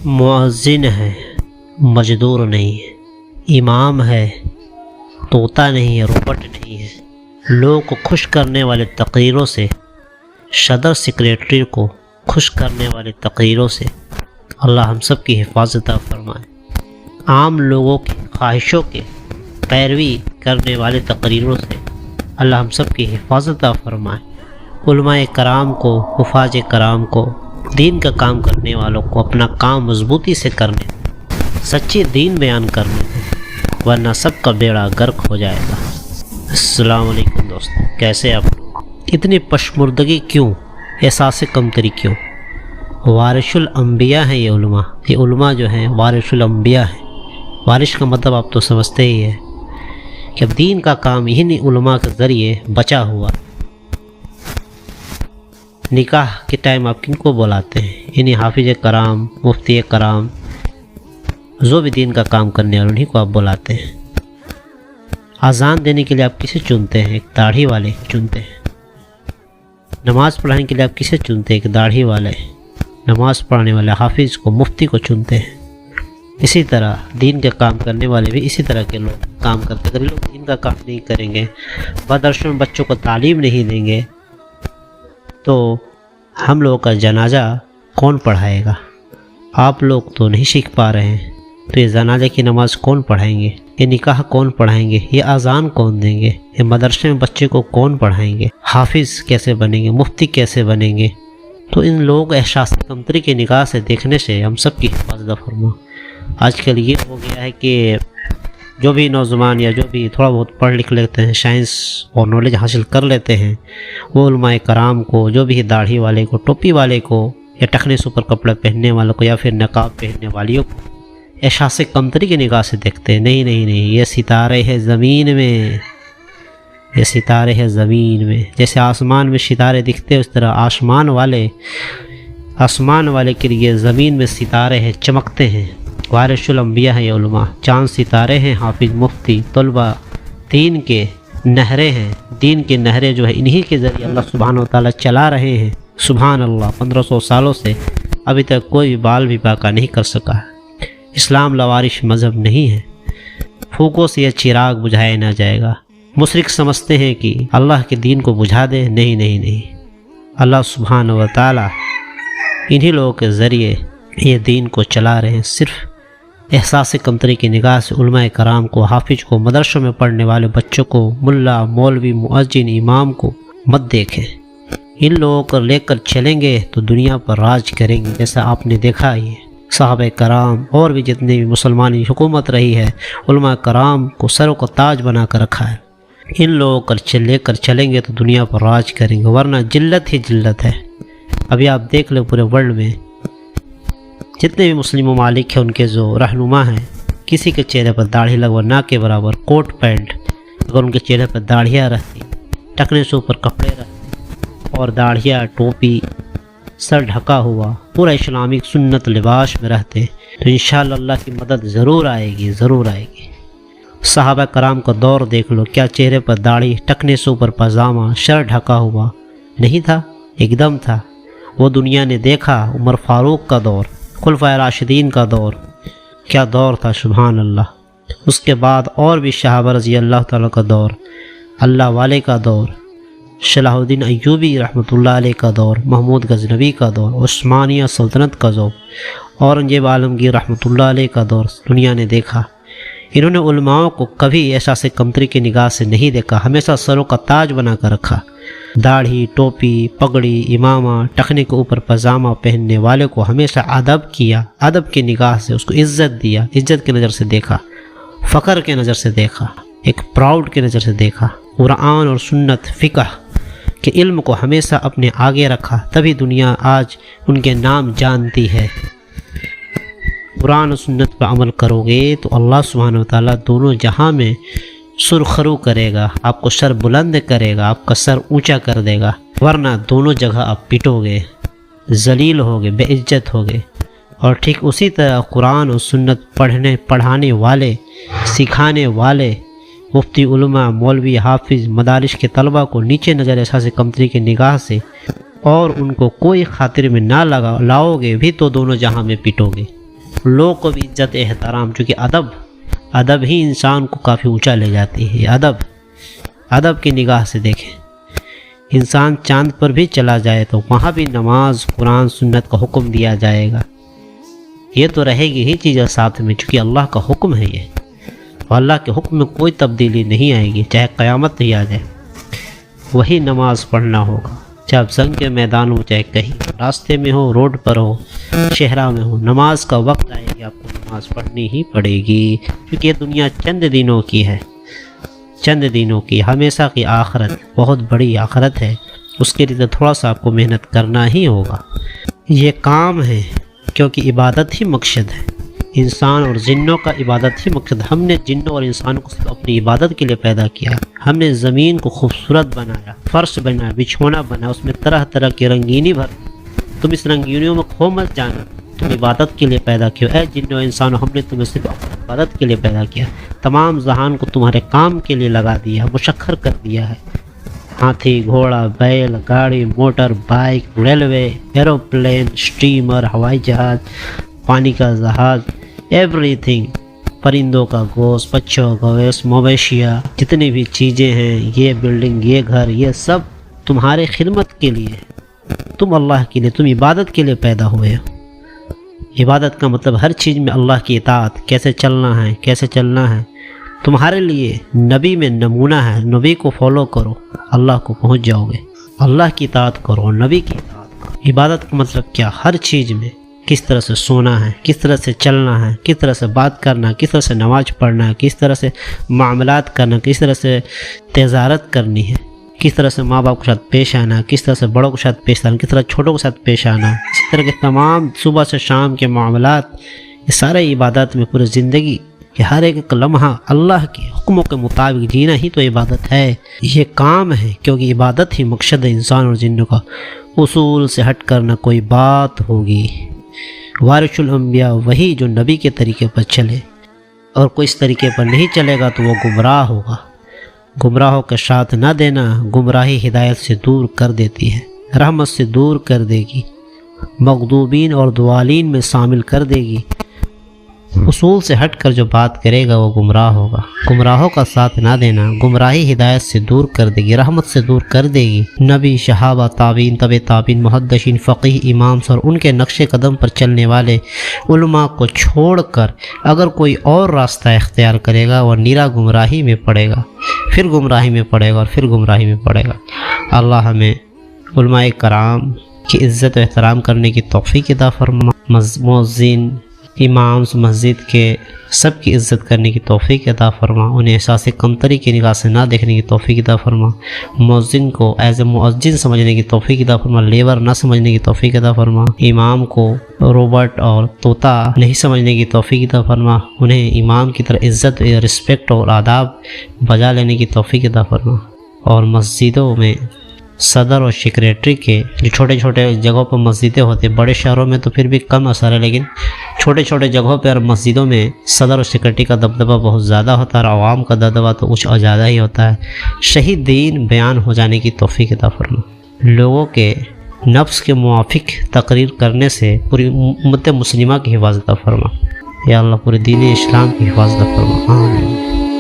مؤذن ہے مجدور نہیں ہے، امام ہے طوطا نہیں ہے، روبٹ نہیں ہے، لوگوں کو خوش کرنے والے تقریروں سے، صدر سیکریٹری کو خوش کرنے والے تقریروں سے اللہ ہم سب کی حفاظت فرمائے۔ عام لوگوں کی خواہشوں کے پیروی کرنے والے تقریروں سے اللہ ہم سب کی حفاظت فرمائے۔ علماء کرام کو، حفاظ کرام کو، دین کا کام کرنے والوں کو اپنا کام مضبوطی سے کرنے دیں، سچی دین بیان کرنے دیں، ورنہ سب کا بیڑا غرق ہو جائے گا۔ السلام علیکم دوستو، کیسے آپ؟ اتنی پشمردگی کیوں؟ احساس کمتری کیوں؟ وارث الانبیاء ہیں یہ علماء جو ہیں وارث الانبیاء ہیں۔ وارث کا مطلب آپ تو سمجھتے ہی ہے کہ اب دین کا کام انہی علماء کے ذریعے بچا ہوا۔ نکاح کے ٹائم آپ کن کو بلاتے ہیں؟ انہی حافظ کرام، مفتی کرام، جو بھی دین کا کام کرنے والے انہی کو آپ بلاتے ہیں۔ اذان دینے کے لیے آپ کسے چنتے ہیں؟ ایک داڑھی والے چنتے ہیں۔ نماز پڑھانے کے لیے آپ کسے چنتے ہیں؟ ایک داڑھی والے، نماز پڑھانے والے حافظ کو، مفتی کو چنتے ہیں۔ اسی طرح دین کے کام کرنے والے بھی اسی طرح کے لوگ کام کرتے ہیں۔ اگر لوگ دین کا کام نہیں کریں گے، مدرسوں میں بچوں کو تعلیم نہیں دیں گے، تو ہم لوگوں کا جنازہ کون پڑھائے گا؟ آپ لوگ تو نہیں سیکھ پا رہے ہیں، تو یہ جنازے کی نماز کون پڑھائیں گے؟ یہ نکاح کون پڑھائیں گے؟ یہ اذان کون دیں گے؟ یہ مدرسے میں بچے کو کون پڑھائیں گے؟ حافظ کیسے بنیں گے؟ مفتی کیسے بنیں گے؟ تو ان لوگ احساس کمتری کی نگاہ سے دیکھنے سے ہم سب کی حفاظت فرما۔ آج کل یہ ہو گیا ہے کہ جو بھی نوجوان یا جو بھی تھوڑا بہت پڑھ لکھ لیتے ہیں، سائنس اور نالج حاصل کر لیتے ہیں، وہ علماء کرام کو، جو بھی داڑھی والے کو، ٹوپی والے کو، یا ٹخنے سے اوپر کپڑے پہننے والوں کو، یا پھر نقاب پہننے والیوں کو احساس کمتری کی نگاہ سے دیکھتے ہیں۔ نہیں نہیں نہیں، یہ ستارے ہیں زمین میں، یہ ستارے ہیں زمین میں۔ جیسے آسمان میں ستارے دکھتے ہیں، اس طرح آسمان والے کے لیے زمین میں ستارے ہیں، چمکتے ہیں۔ وارث الانبیاء ہیں یہ علماء، چاند ستارے ہیں، حافظ، مفتی، طلبہ، دین کے نہریں ہیں۔ دین کی نہریں جو ہے انہی کے ذریعے اللہ سبحانہ و تعالیٰ چلا رہے ہیں۔ سبحان اللہ، 1500 سالوں سے ابھی تک کوئی بھی بال بھی پاکا نہیں کر سکا۔ اسلام لوارث مذہب نہیں ہے، پھونکوں سے یہ چراغ بجھایا نہ جائے گا۔ مشرک سمجھتے ہیں کہ اللہ کے دین کو بجھا دے، نہیں نہیں نہیں، اللہ سبحانہ و تعالیٰ انہی لوگوں کے ذریعے یہ دین کو چلا رہے ہیں۔ صرف احساس کمتری کی نگاہ سے علماء کرام کو، حافظ کو، مدرسوں میں پڑھنے والے بچوں کو، ملا، مولوی، مؤذن، امام کو مت دیکھیں۔ ان لوگوں کو لے کر چلیں گے تو دنیا پر راج کریں گے، جیسا آپ نے دیکھا ہی ہے۔ صحابہ کرام اور بھی جتنے بھی مسلمانی حکومت رہی ہے، علماء کرام کو سروں کو تاج بنا کر رکھا ہے۔ ان لوگوں کو لے کر چلیں گے تو دنیا پر راج کریں گے، ورنہ ذلت ہی ذلت ہے۔ ابھی آپ دیکھ لیں پورے ورلڈ میں جتنے بھی مسلم ممالک ہیں، ان کے جو رہنما ہیں، کسی کے چہرے پر داڑھی لگوا نہ کے برابر، کوٹ پینٹ، اگر ان کے چہرے پر داڑھیاں رہتی، ٹکنے سے اوپر کپڑے رہتے، اور داڑھیاں، ٹوپی، سر ڈھکا ہوا، پورا اسلامک سنت لباس میں رہتے، تو انشاءاللہ اللہ کی مدد ضرور آئے گی، ضرور آئے گی۔ صحابہ کرام کا دور دیکھ لو، کیا چہرے پر داڑھی، ٹکنے سے اوپر پاجامہ، سر ڈھکا ہوا نہیں تھا؟ ایک دم تھا۔ وہ دنیا نے دیکھا، عمر فاروق کا دور، خلفائے راشدین کا دور، کیا دور تھا، سبحان اللہ۔ اس کے بعد اور بھی صحابہ رضی اللہ تعالیٰ کا دور، اللہ والے کا دور، صلاح الدین ایوبی رحمۃ اللہ علیہ کا دور، محمود غزنوی کا دور، عثمانیہ سلطنت کا دور، اورنگزیب عالمگیر رحمۃ اللہ علیہ کا دور دنیا نے دیکھا۔ انہوں نے علماؤں کو کبھی احساس کمتری کی نگاہ سے نہیں دیکھا، ہمیشہ سروں کا تاج بنا کر رکھا۔ داڑھی، ٹوپی، پگڑی، امامہ، ٹخنے کے اوپر پاجامہ پہننے والے کو ہمیشہ ادب کیا، ادب کی نگاہ سے اس کو عزت دیا، عزت کی نظر سے دیکھا، فخر کی نظر سے دیکھا، ایک پراؤڈ کی نظر سے دیکھا۔ قرآن اور سنت، فقہ کے علم کو ہمیشہ اپنے آگے رکھا، تبھی دنیا آج ان کے نام جانتی ہے۔ قرآن و سنت پر عمل کرو گے تو اللہ سبحانہ و تعالیٰ دونوں جہاں میں سرخرو کرے گا، آپ کو سر بلند کرے گا، آپ کا سر اونچا کر دے گا، ورنہ دونوں جگہ آپ پٹو گے، ذلیل ہوگے، بے عزت ہوگے۔ اور ٹھیک اسی طرح قرآن و سنت پڑھانے والے، سکھانے والے مفتی، علماء، مولوی، حافظ، مدارس کے طلبہ کو نیچے نظر احساس کمتری کی نگاہ سے اور ان کو کوئی خاطر میں نہ لاؤ گے بھی تو دونوں جہاں میں پٹو گے۔ لوگوں کو بھی عزت احترام، چونکہ ادب ہی انسان کو کافی اونچا لے جاتی ہے۔ ادب کی نگاہ سے دیکھیں، انسان چاند پر بھی چلا جائے تو وہاں بھی نماز، قرآن، سنت کا حکم دیا جائے گا۔ یہ تو رہے گی ہی چیزیں ساتھ میں، چونکہ اللہ کا حکم ہے یہ، اور اللہ کے حکم میں کوئی تبدیلی نہیں آئے گی، چاہے قیامت ہی آ جائے، وہی نماز پڑھنا ہوگا، چاہے آپ جنگ کے میدان ہو، چاہے کہیں راستے میں ہو، روڈ پر ہو، شہرہ میں ہو، نماز کا وقت آئے گی آپ کو نماز پڑھنی ہی پڑے گی، کیونکہ یہ دنیا چند دنوں کی ہے، ہمیشہ کی آخرت، بہت بڑی آخرت ہے، اس کے لیے تھوڑا سا آپ کو محنت کرنا ہی ہوگا۔ یہ کام ہے کیونکہ عبادت ہی مقصد ہے، انسان اور جنوں کا عبادت ہی مقصد۔ ہم نے جنوں اور انسانوں کو صرف اپنی عبادت کے لیے پیدا کیا، ہم نے زمین کو خوبصورت بنایا، فرش بنایا، بچھونا بنایا، اس میں طرح طرح کی رنگینی بھر، تم اس رنگینیوں میں کھو مت جانا، تم عبادت کے لیے پیدا کیا۔ اے جنوں انسانوں، ہم نے تمہیں صرف اپنی عبادت کے لیے پیدا کیا، تمام جہان کو تمہارے کام کے لیے لگا دیا، مسخر کر دیا ہے۔ ہاتھی، گھوڑا، بیل، گاڑی، motor, bike, railway, aeroplane, steamer, ہوائی جہاز، پانی کا جہاز، ایوری تھنگ، پرندوں کا گوشت، پچھوں کا گوشت، مویشیاں، جتنی بھی چیزیں ہیں، یہ بلڈنگ، یہ گھر، یہ سب تمہارے خدمت کے لیے، تم اللہ کے لیے، تم عبادت کے لیے پیدا ہوئے ہو۔ عبادت کا مطلب ہر چیز میں اللہ کی اطاعت، کیسے چلنا ہے تمہارے لیے نبی میں نمونہ ہے، نبی کو فالو کرو، اللہ کو پہنچ جاؤ گے، اللہ کی اطاعت کرو، نبی کی اطاعت کرو۔ عبادت کا مطلب کیا؟ ہر چیز میں کس طرح سے سونا ہے، کس طرح سے چلنا ہے، کس طرح سے بات کرنا ہے، کس طرح سے نماز پڑھنا ہے، کس طرح سے معاملات کرنا، کس طرح سے تجارت کرنی ہے، کس طرح سے ماں باپ کے ساتھ پیش آنا، کس طرح سے بڑوں کے ساتھ پیش آنا، کس طرح چھوٹوں کے ساتھ پیش آنا، اسی طرح کے تمام صبح سے شام کے معاملات، یہ سارے عبادت میں پوری زندگی کہ ہر ایک لمحہ اللہ کے حکموں کے مطابق جینا ہی تو عبادت ہے۔ یہ کام ہے کیونکہ عبادت ہی مقصد ہے انسان اور جنوں کا۔ اصول سے ہٹ کر نہ کوئی بات ہوگی۔ وارث الانبیاء وہی جو نبی کے طریقے پر چلے، اور کوئی اس طریقے پر نہیں چلے گا تو وہ گمراہ ہوگا۔ گمراہوں کا ساتھ نہ دینا گمراہی ہدایت سے دور کر دیتی ہے، رحمت سے دور کر دے گی، مغضوبین اور ضالین میں شامل کر دے گی۔ اصول سے ہٹ کر جو بات کرے گا وہ گمراہ ہوگا۔ گمراہوں کا ساتھ نہ دینا گمراہی ہدایت سے دور کر دے گی، رحمت سے دور کر دے گی۔ نبی، صحابہ، تابعین، تبع تابعین، محدثین، فقیہ، امام اور ان کے نقش قدم پر چلنے والے علماء کو چھوڑ کر اگر کوئی اور راستہ اختیار کرے گا وہ نیرا گمراہی میں پڑے گا، پھر گمراہی میں پڑے گا اور پھر گمراہی میں پڑے گا۔ اللہ ہمیں علماء کرام کی عزت و احترام کرنے کی توفیق عطا فرما، مؤذن، امام مسجد کے سب کی عزت کرنے کی توفیق عطا فرما، انہیں احساس کمتری کی نگاہ سے نہ دیکھنے کی توفیق عطا فرما، مؤذن کو ایز اے مؤذن سمجھنے کی توفیق عطا فرما، لیبر نہ سمجھنے کی توفیق عطا فرما، امام کو روبوٹ اور طوطا نہیں سمجھنے کی توفیق عطا فرما، انہیں امام کی طرح عزت، رسپیکٹ اور آداب بجا لینے کی توفیق عطا فرما، اور مسجدوں میں صدر اور سیکریٹری کے جو چھوٹے چھوٹے جگہوں پر مسجدیں ہوتی ہیں، بڑے شہروں میں تو پھر بھی کم اثر ہے، لیکن چھوٹے چھوٹے جگہوں پہ اور مسجدوں میں صدر اور سیکریٹری کا دبدبہ بہت زیادہ ہوتا ہے، اور عوام کا دبدبہ تو کچھ اور زیادہ ہی ہوتا ہے۔ صحیح دین بیان ہو جانے کی توفیق عطا فرما، لوگوں کے نفس کے موافق تقریر کرنے سے پوری امت مسلمہ کی حفاظت فرما، یا اللہ پورے دین اسلام کی حفاظت فرما، آمین۔